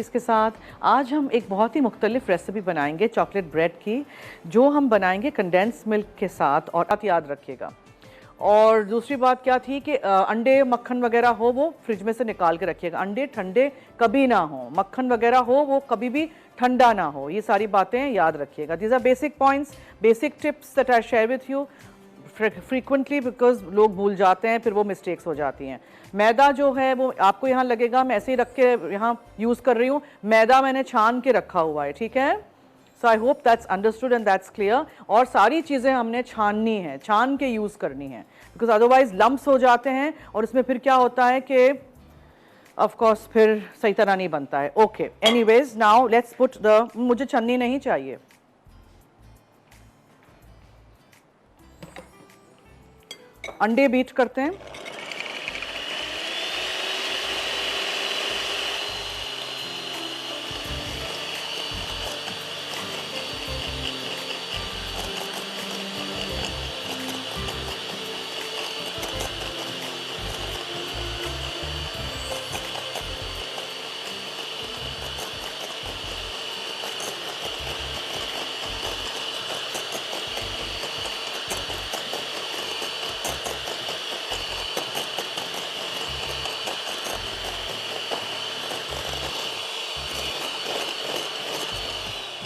इसके साथ आज हम एक बहुत ही मुख्तलिफ रेसिपी बनाएंगे चॉकलेट ब्रेड की, जो हम बनाएंगे कंडेंस मिल्क के साथ। और बात याद रखिएगा। और दूसरी बात क्या थी कि अंडे मक्खन वगैरह हो वो फ्रिज में से निकाल के रखिएगा। अंडे ठंडे कभी ना हो, मक्खन वगैरह हो वो कभी भी ठंडा ना हो। ये सारी बातें याद रखिएगा। These are basic points, basic tips that I share with you frequently, because लोग भूल जाते हैं, फिर वो मिस्टेक्स हो जाती हैं। मैदा जो है वो आपको यहाँ लगेगा, मैं ऐसे ही रख के यहाँ यूज़ कर रही हूँ। मैदा मैंने छान के रखा हुआ है, ठीक है। So I hope that's understood and that's clear. और सारी चीज़ें हमने छाननी है, छान के यूज़ करनी है, बिकॉज अदरवाइज लम्प्स हो जाते हैं और इसमें फिर क्या होता है कि ऑफ कोर्स फिर सही तरह नहीं बनता है। Okay, anyways now let's put the, मुझे छन्नी नहीं चाहिए। अंडे बीट करते हैं।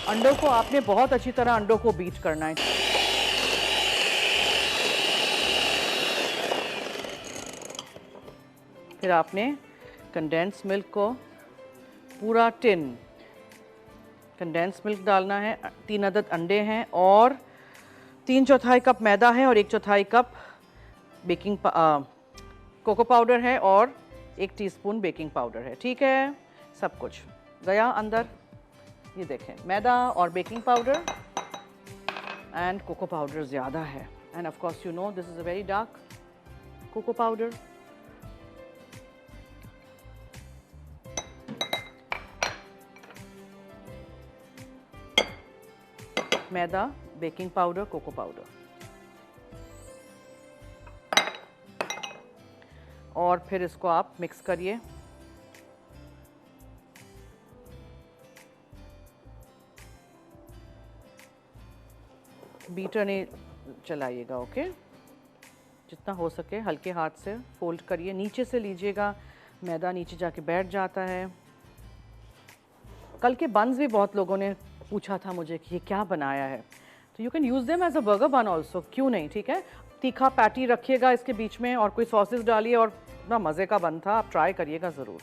अंडों को आपने बहुत अच्छी तरह अंडों को बीट करना है। फिर आपने कंडेंस मिल्क को पूरा टिन कंडेंस मिल्क डालना है। 3 अदद अंडे हैं और 3/4 कप मैदा है और 1/4 कप बेकिंग कोको पाउडर है और 1 टीस्पून बेकिंग पाउडर है, ठीक है। सब कुछ गया अंदर। ये देखें, मैदा और baking powder and cocoa powder ज़्यादा है। And of course you know this is a very dark cocoa powder. मैदा, बेकिंग पाउडर, कोको पाउडर, और फिर इसको आप मिक्स करिए। बीटर नहीं चलाइएगा, ओके। जितना हो सके हल्के हाथ से फोल्ड करिए, नीचे से लीजिएगा, मैदा नीचे जाके बैठ जाता है। कल के बन्स भी बहुत लोगों ने पूछा था मुझे कि ये क्या बनाया है, तो you can use them as a burger bun also, क्यों नहीं, ठीक है। तीखा पैटी रखिएगा इसके बीच में और कोई सॉसेस डालिए और इतना मज़े का बन था, आप ट्राई करिएगा ज़रूर।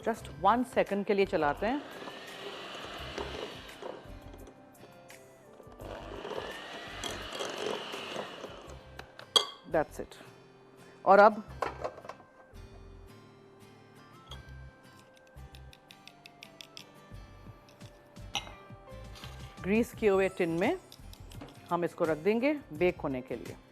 जस्ट 1 सेकंड के लिए चलाते हैं। That's it. और अब ग्रीस किए हुए टिन में हम इसको रख देंगे बेक होने के लिए।